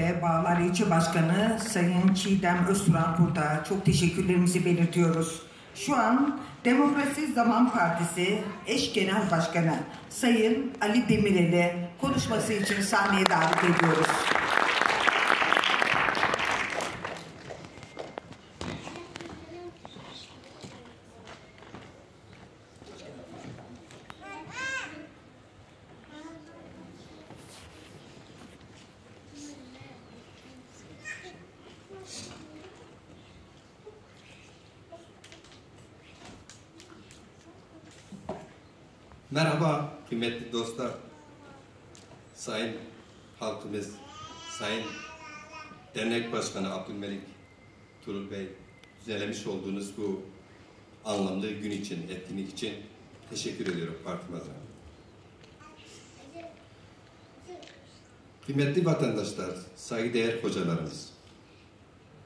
ve Bağlar İlçe Başkanı Sayın Çiğdem Özturan Kurt'a çok teşekkürlerimizi belirtiyoruz. Şu an Demokrasi Zaman Partisi eş genel başkanı Sayın Ali Demirel'i konuşması için sahneye davet ediyoruz. Merhaba kıymetli dostlar, sayın halkımız, sayın dernek başkanı Abdülmelik Turul Bey, düzenlemiş olduğunuz bu anlamlı gün için, etkinlik için teşekkür ediyorum partim adına. Kıymetli vatandaşlar, saygıdeğer hocalarımız,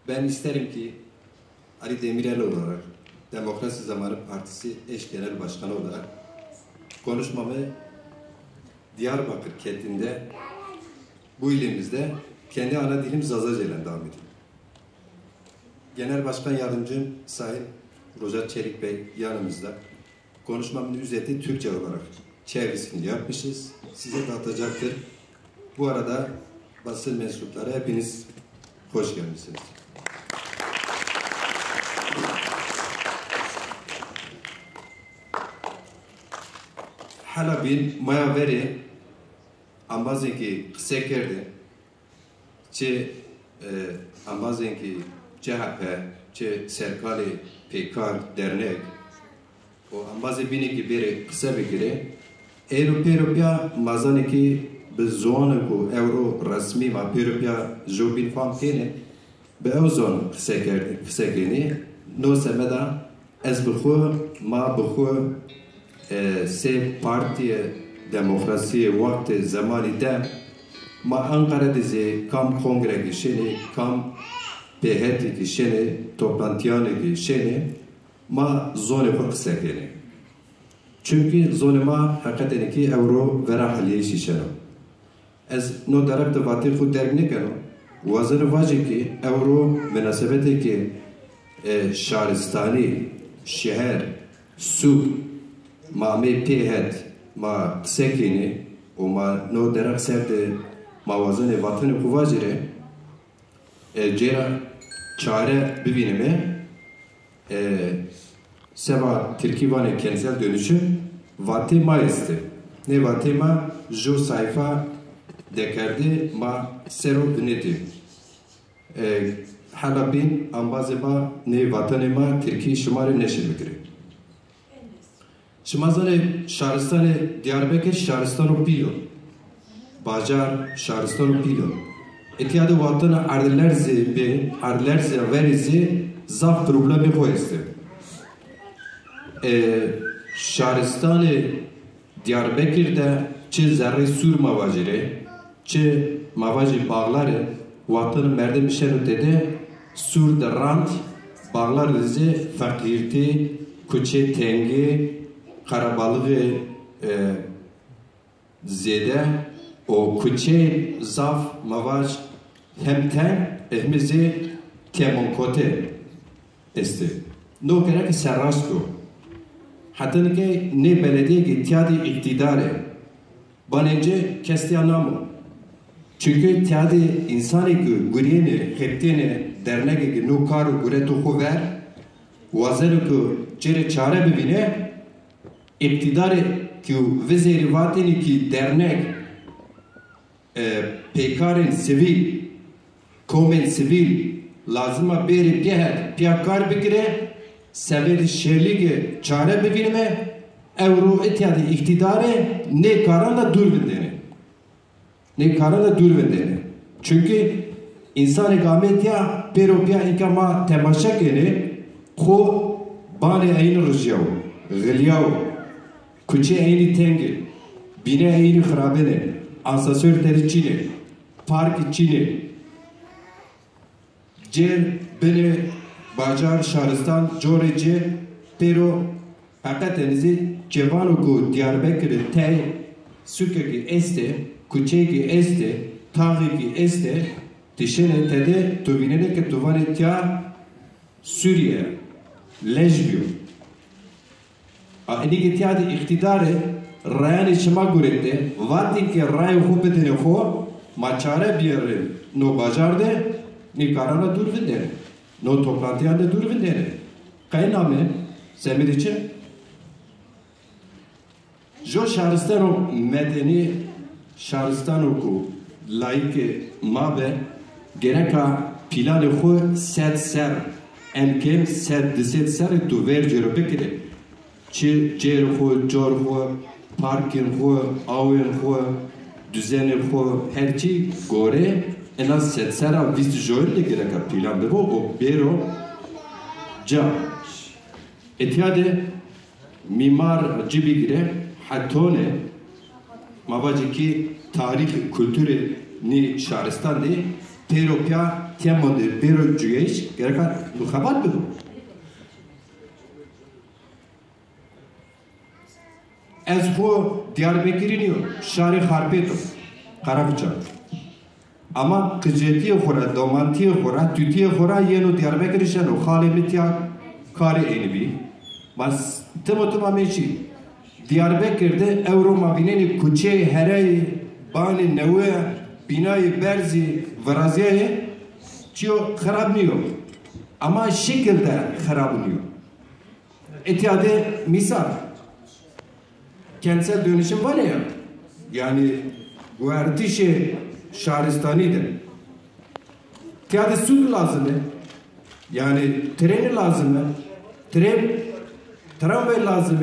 ben isterim ki Ali Demirel olarak Demokrasi Zamanı Partisi eş genel başkanı olarak konuşmamı Diyarbakır kentinde, bu ilimizde kendi ana dilim Zazaca ile devam edeyim. Genel Başkan Yardımcım Sayın Roca Çelik Bey yanımızda. Konuşmamın özeti Türkçe olarak çevirisini yapmışız. Size dağıtacaktır. Bu arada basın mensupları hepiniz hoş gelmişsiniz. Hala bin maya veri ambazenki kısa kerdi çe ambazenki CHP çe Serkali Pekar Dernek o ambaze bini ki biri kısa bir gire Europea mazaneki bi zonu ku euro resmi ma Europea jobin fam kene be o zon kısa keni no semeda ez bixu ma bixu se partiye demokrasiye vakti zamanı da ma Ankara dizi kam kongre gişeni kam PHT gişeni toplantıyanı gişeni ma zonu kısekeni çünkü zonuma hakikaten ki euro vera haliye şişeno ez no darabda vati xud dergne keno vazir vacı ki euro münasebeti ki şaristani şehir su ma me pehet ma sekini o ma no derak serde mavazane vatanı kuvacire cera çare bivinime seva Türkiye'nin kentsel dönüşüm Vatima esti. Ne Vatima jo sayfa dekerdi ma sero dineti. Halabin ambazema ne vatanıma Türkiye şumarı neşir bikiri. Şimazane Şahristan'ı Diyarbakır Şahristan'ı pilo. Bacar Şahristan'ı pilo. Etiyadı vatanı arderlerze verizi zaf problemi koyesti. Şahristan'ı Diyarbakır'da çi zerre sur mavacire, çi mavacı bağları vatanı merdem şerut dedi, sur de rant bağlar dizi fakirti, kuçe tengi, karabalığı zede, o kuçe zaf mavac hemten ehmizi temonkote esti. No gerek serrasto. Hatta ki ne belediye ihtiyadi iktidarı banence kestiyanamı. Çünkü ihtiyadi insanı ki guriyeni heptini dernek ki nukaru guretu ver vazarı ki cere çare bibine iktidarı ki veziri vatini ki dernek pekarin sivil komen sivil lazıma beri bihet piyakar bikire severi şerlige çare bivinime euro etiyadi iktidarı ne kararla durvindeni. Ne kararla durvindeni. Çünkü insan ikamet ya pero pia ikama temaşa kene ko bane aynı rıjav gılyav kuçe aynı tengi bine aynı khrabene asansör teri çine park çine cer bene Bacar Şahristan Corece pero hakikatenizi Cevanoku Diyarbakır'ı tey Sükeki este Kuçeki este Tahiki este tişene tede tuvinene ke tuvane tya Suriye lejbiyo a eni tya de iktidare rayani çima gurette vatin ke ray hubetene ho maçare bir no bajarde ni karana durvinde no toplantıya da durvinde kayname semediçe jo şaristano medeni şaristano ku laike mabe gereka planı xo set ser enkem set diset ser tu ver jerobekide çi cer xo jor xo parkin xo awen xo düzeni xo herçi gore en az set sera vist joyne gereka plan de o bero ca etiyade mimar cibigire hatone mabaciki tarih kültürü ni şaristan de peropya temode pero cüyeş gereka muhabat bu ez bu Diyarbakır'ın şari harpeto Karabıçak ama kıcetiye xora domantiye xora tütiye xora yeno Diyarbakır şano halimitiya kare enbi bas temotum ameçi Diyarbakır'da Euro mavineni kuçe herey bani newe binayı berzi varaziye çiyo xarabniyor ama şekilde xarabniyor etiyade misal kentsel dönüşüm var ya yani bu ertişe şaristanidir etiyade su lazım yani treni lazım tramvay lazım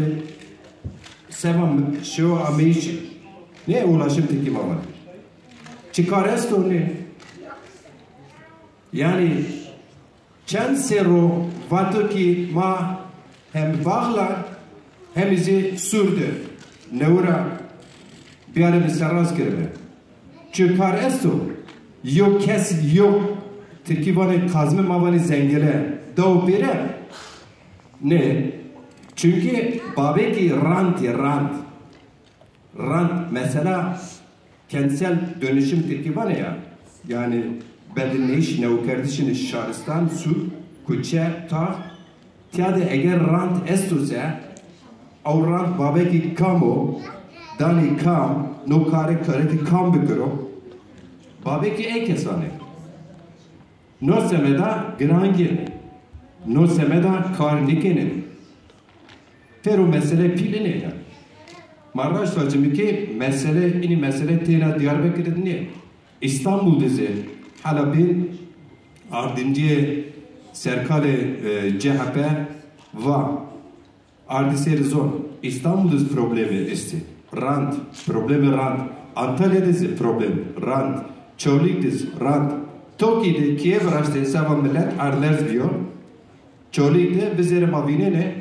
sevam şu ameyiş ne ulaşım tekim var çıkaresto ne yani çen sero vatı ki ma hem bağla hem izi sürdü neura bir ara misaraz kirme çıkaresto yok kes yok Türkiye'nin kazme mavani zengile dav bire ne çünkü babeki rant mesela kentsel dönüşüm Türkiye ya yani bedenleyiş nevkerdişin şaristan su kuçe ta tiyade eğer rant estuze o rant babeki kamo dani kam no kare kareti kam bikro babeki ekesane no semeda grangene no semeda karnikene pero mesele pilene ya Maraş ki mesele tena Diyarbakır'da ne? İstanbul dizi hala bir Ardinciye Serkale CHP ve Ardiseri zor. İstanbul'da problemi isti. Problemi rant. Antalya'da problem. Rant. Çolik'da rant. Toki'de Kiev raşte sava millet arlers diyor. Çolik'de bizlere mavine ne?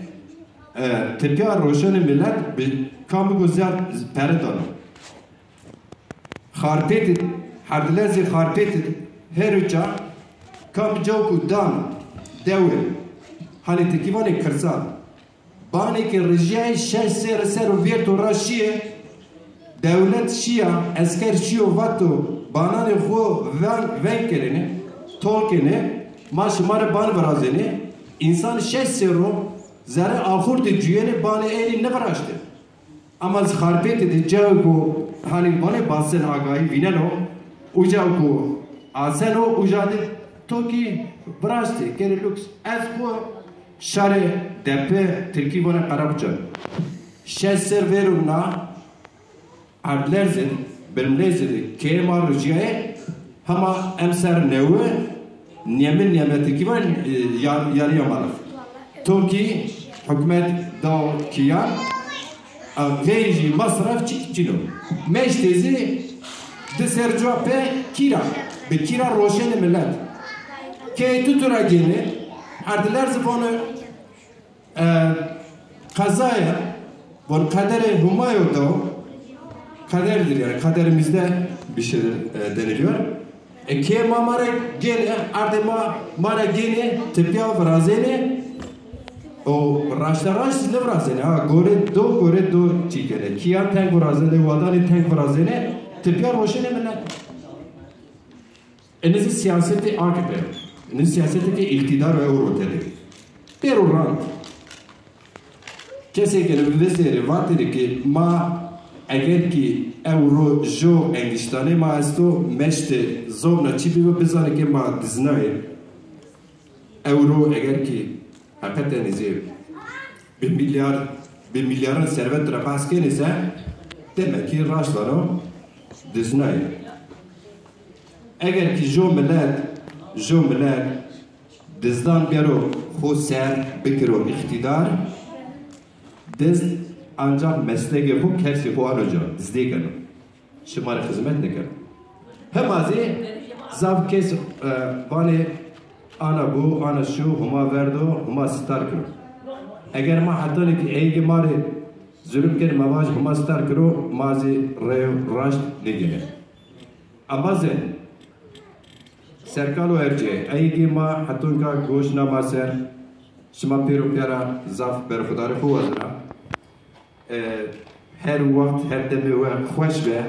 Tepya roşanı millet bir kamu güzel perdon. Harpet, hardlezi harpet her uca kam joku dan dewe. Hani tekivane kırsal. Bane ki rejiyay şeş ser vierto raşiye devlet şia esker şio vato banane xo ven kerene tolkene maşmar ban varazene insan şeş sero zare ahurte cüyene bane eli ne varaştı. Ama zharpete de jago hani bane basen agayi vinelo ujago aseno ujade toki vraste kere lux espo şare depe Türkiye bana Karabıçak şeser veruna adlerzen benlezeri kema rüciye ama emser newe niyemin Türkiye bana yarıyamalı Toki hükümet da kiyan Geyji masraf çino. Meştezi de serco pe kira. Be kira roşene millet. Ke tutura gene ardiler zıfonu kazaya bu kadere humayo da kaderdir yani kaderimizde bir şeyler deniliyor. Ke mamare gene ardema mara gene tepya vrazene o raştaraş ne vrazene ha gore do çikere kiya tank vrazene vadani tank vrazene tepya roşene millet Enizi siyaseti AKP, enizi siyaseti iktidar ve uruteli. Bir urant. Kesinlikle bir seri vatiri ki ma eğer ki euro jo endiştane ma esto meşte zomna çipi ve bizarre ki ma diznayı euro eğer ki hakikaten ise bir milyarın servet rapasken ise demek ki raşları diznayı. Eğer ki jo millet dizdan bero huser bikro iktidar diz ancak mesleği bu hepsi bu aracı dizdeyken şımarı hizmet ne kadar hem azı zav kes bani ana bu ana şu huma verdo huma star kro eğer ma hatani ki eygi mari zulüm ken mavaj huma star kro mazi raş digine amazı serkalo erce eygi ma hatunka goşna maser şıma peru pera zaf berkhudari huazra her وقت her deme ve hoş ve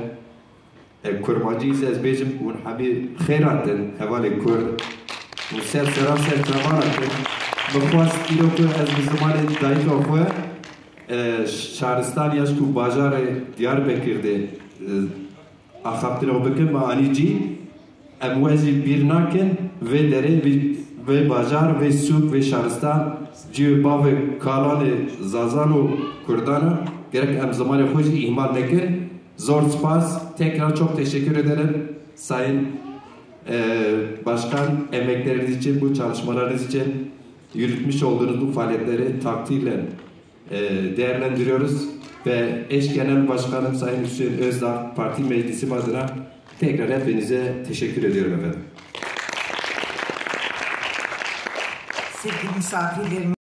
kurmacıyız ez bejim un habi khairatın havale kur un ser tramanatın bxwas iloko ez bizmane dayık oxu şahristan yaşku bajarı Diyarbakır'da axaptın o bakın anici emvazi bir nakin ve dere ve bajar ve suk ve şahristan ciba ve kalanı zazanu Kurdan'a gerek hem zamanı hoş ihmal nekin. Zor spas. Tekrar çok teşekkür ederim. Sayın Başkan emekleriniz için, bu çalışmalarınız için yürütmüş olduğunuz bu faaliyetleri takdirle değerlendiriyoruz. Ve eş genel başkanım Sayın Hüseyin Özdağ Parti Meclisim adına tekrar hepinize teşekkür ediyorum efendim. Sevgili misafirlerim.